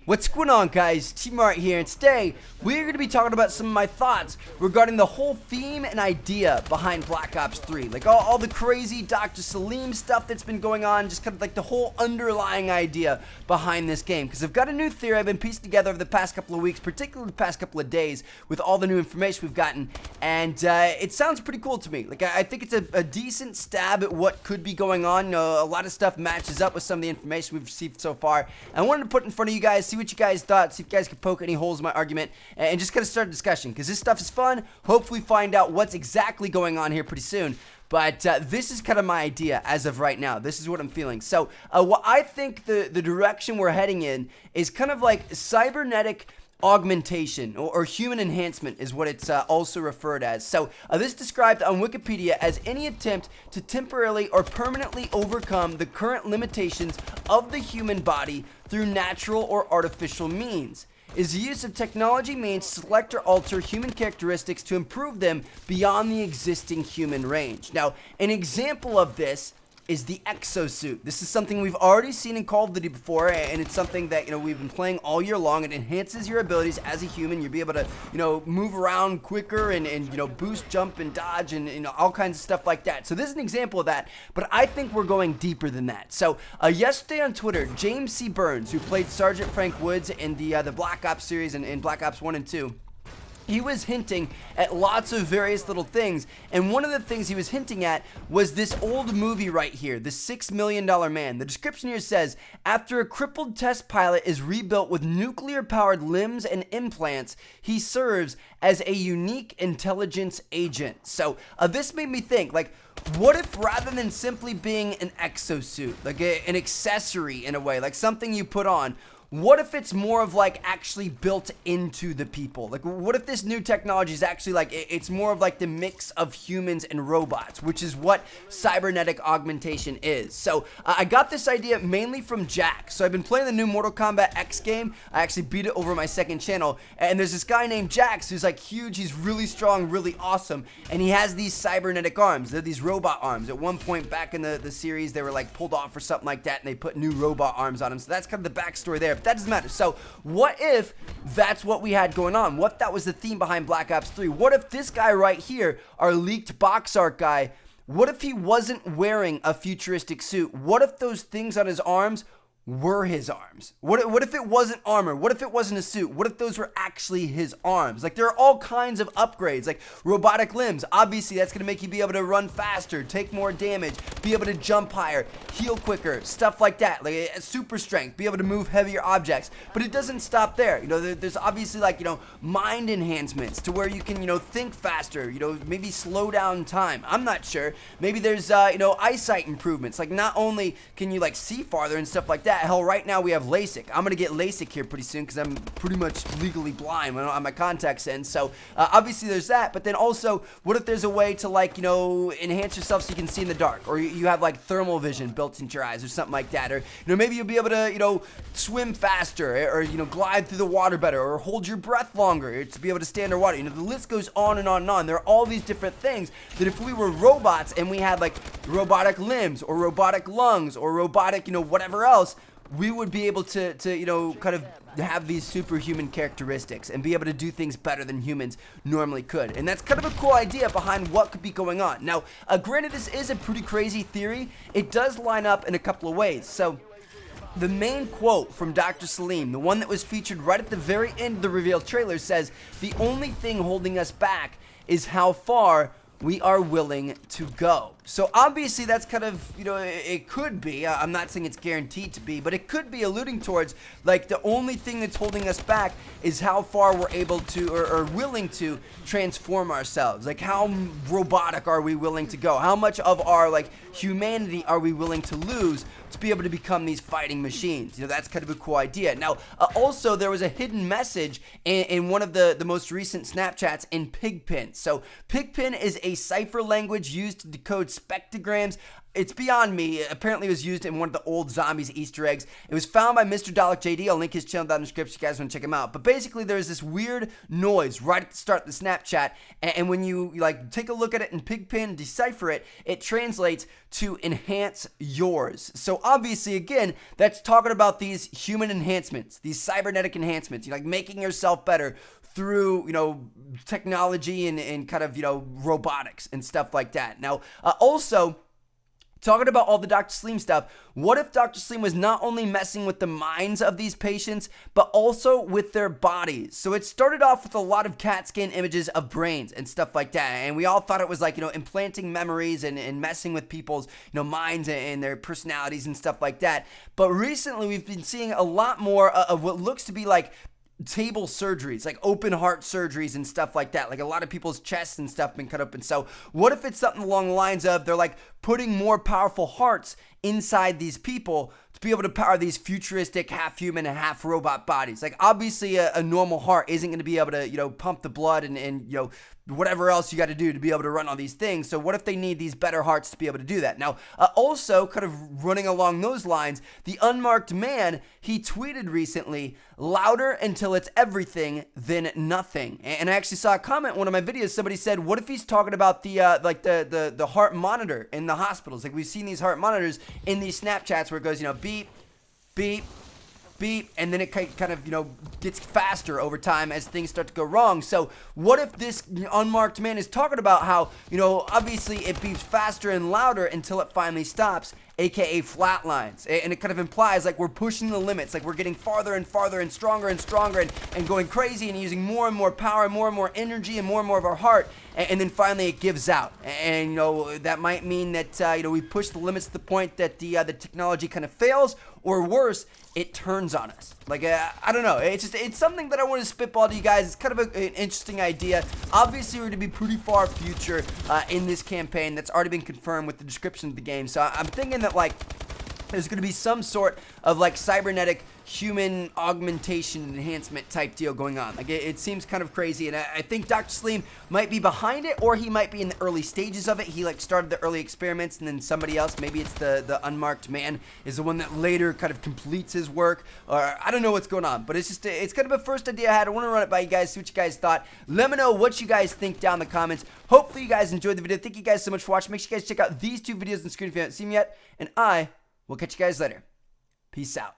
What's going on, guys? T-Mart here, and today we're going to be talking about some of my thoughts regarding the whole theme and idea behind Black Ops 3. Like all the crazy Dr. Salim stuff that's been going on, just kind of like the whole underlying idea behind this game. Because I've got a new theory I've been piecing together over the past couple of weeks, particularly the past couple of days, with all the new information we've gotten, and it sounds pretty cool to me. Like I think it's a decent stab at what could be going on. You know, a lot of stuff matches up with some of the information we've received so far, and I wanted to put in front of you guys, see what you guys thought, see if you guys could poke any holes in my argument, and just kind of start a discussion, because this stuff is fun. Hopefully find out what's exactly going on here pretty soon. But this is kind of my idea as of right now. This is what I'm feeling. So what I think the direction we're heading in is kind of like cybernetic augmentation or human enhancement is what it's also referred as. So this is described on Wikipedia as any attempt to temporarily or permanently overcome the current limitations of the human body through natural or artificial means. Is the use of technology means to select or alter human characteristics to improve them beyond the existing human range. Now, an example of this is the exosuit. This is something we've already seen in Call of Duty before, and it's something that, we've been playing all year long. It enhances your abilities as a human. You'll be able to, move around quicker and boost, jump, and dodge, and all kinds of stuff like that. So this is an example of that, but I think we're going deeper than that. So yesterday on Twitter, James C. Burns, who played Sergeant Frank Woods in the Black Ops series in Black Ops 1 and 2, he was hinting at lots of various little things, and one of the things he was hinting at was this old movie right here, The $6 Million Man. The description here says, after a crippled test pilot is rebuilt with nuclear-powered limbs and implants, he serves as a unique intelligence agent. So this made me think, like, what if rather than simply being an exosuit, like an accessory in a way, like something you put on, what if it's more of like actually built into the people? Like, what if this new technology is actually like, it's more of like the mix of humans and robots, which is what cybernetic augmentation is. So I got this idea mainly from Jack. So I've been playing the new Mortal Kombat X game. I actually beat it over my second channel, and there's this guy named Jax who's like huge. He's really strong, really awesome, and he has these cybernetic arms. They're these robot arms. At one point back in the series, they were like pulled off or something like that, and they put new robot arms on him. So that's kind of the backstory there. But that doesn't matter. So what if that's what we had going on? What if that was the theme behind Black Ops 3? What if this guy right here, our leaked box art guy, what if he wasn't wearing a futuristic suit? What if those things on his arms were his arms? What if it wasn't armor? What if it wasn't a suit? What if those were actually his arms? Like, there are all kinds of upgrades, like robotic limbs. Obviously, that's going to make you be able to run faster, take more damage, be able to jump higher, heal quicker, stuff like that. Like super strength, be able to move heavier objects. But it doesn't stop there. There's obviously like, mind enhancements to where you can, think faster, maybe slow down time. I'm not sure. Maybe there's, eyesight improvements. Like, not only can you like see farther and stuff like that. Hell, right now we have LASIK. I'm gonna get LASIK here pretty soon because I'm pretty much legally blind when my contacts in. So obviously there's that. But then also, what if there's a way to like enhance yourself so you can see in the dark, or you have like thermal vision built into your eyes, or something like that, or maybe you'll be able to swim faster, or glide through the water better, or hold your breath longer to be able to stay underwater. The list goes on and on and on. There are all these different things that if we were robots and we had like robotic limbs or robotic lungs or robotic whatever else, we would be able to kind of have these superhuman characteristics and be able to do things better than humans normally could. And that's kind of a cool idea behind what could be going on. Now, granted, this is a pretty crazy theory. It does line up in a couple of ways. So the main quote from Dr. Salim, the one that was featured right at the very end of the reveal trailer, says, "The only thing holding us back is how far we are willing to go." So obviously that's kind of, it could be, I'm not saying it's guaranteed to be, but it could be alluding towards, like, the only thing that's holding us back is how far we're able to, or willing to transform ourselves. Like, how robotic are we willing to go? How much of our, like, humanity are we willing to lose to be able to become these fighting machines? That's kind of a cool idea. Now, also, there was a hidden message in one of the most recent Snapchats in Pigpen. So Pigpen is a cipher language used to decode spectrograms. it's beyond me. Apparently, it was used in one of the old Zombies Easter eggs. It was found by Mr. Dalek JD. I'll link his channel down in the description if you guys want to check him out. But basically, there's this weird noise right at the start of the Snapchat, and when you like take a look at it and pigpin and decipher it, it translates to enhance yours. So obviously, again, that's talking about these human enhancements, these cybernetic enhancements, like making yourself better through, technology and kind of, robotics and stuff like that. Now, also, talking about all the Dr. Sleem stuff, what if Dr. Sleem was not only messing with the minds of these patients, but also with their bodies? So it started off with a lot of CAT scan images of brains and stuff like that. And we all thought it was like, implanting memories and messing with people's, minds and their personalities and stuff like that. But recently we've been seeing a lot more of what looks to be like table surgeries, like open heart surgeries and stuff like that. Like a lot of people's chests and stuff been cut open. So what if it's something along the lines of they're like putting more powerful hearts inside these people to be able to power these futuristic half human and half robot bodies? Like obviously a normal heart isn't going to be able to, pump the blood and whatever else you got to do to be able to run all these things. So what if they need these better hearts to be able to do that? Now, also kind of running along those lines, the unmarked man, he tweeted recently, louder until it's everything, then nothing. And I actually saw a comment in one of my videos. Somebody said, what if he's talking about the the heart monitor in the hospitals? Like we've seen these heart monitors in these Snapchats where it goes, beep, beep, beep, and then it kind of, gets faster over time as things start to go wrong. So what if this unmarked man is talking about how, obviously it beeps faster and louder until it finally stops, aka flatlines, and it kind of implies like we're pushing the limits, like we're getting farther and farther and stronger and going crazy and using more and more power and more energy and more of our heart, and then finally it gives out. And that might mean that we push the limits to the point that the technology kind of fails, or worse, it turns on us. Like I don't know, it's something that I want to spitball to you guys. It's kind of an interesting idea. Obviously we're going to be pretty far future in this campaign. That's already been confirmed with the description of the game. So I'm thinking that like there's going to be some sort of like cybernetic human augmentation enhancement type deal going on. Like it seems kind of crazy, and I think Dr. Sleem might be behind it, or he might be in the early stages of it. He like started the early experiments, and then somebody else, maybe it's the unmarked man, is the one that later kind of completes his work, or I don't know what's going on. But it's just it's kind of a first idea I had. I want to run it by you guys, see what you guys thought. Let me know what you guys think down in the comments. Hopefully you guys enjoyed the video. Thank you guys so much for watching. Make sure you guys check out these two videos on the screen if you haven't seen them yet, and I will catch you guys later. Peace out.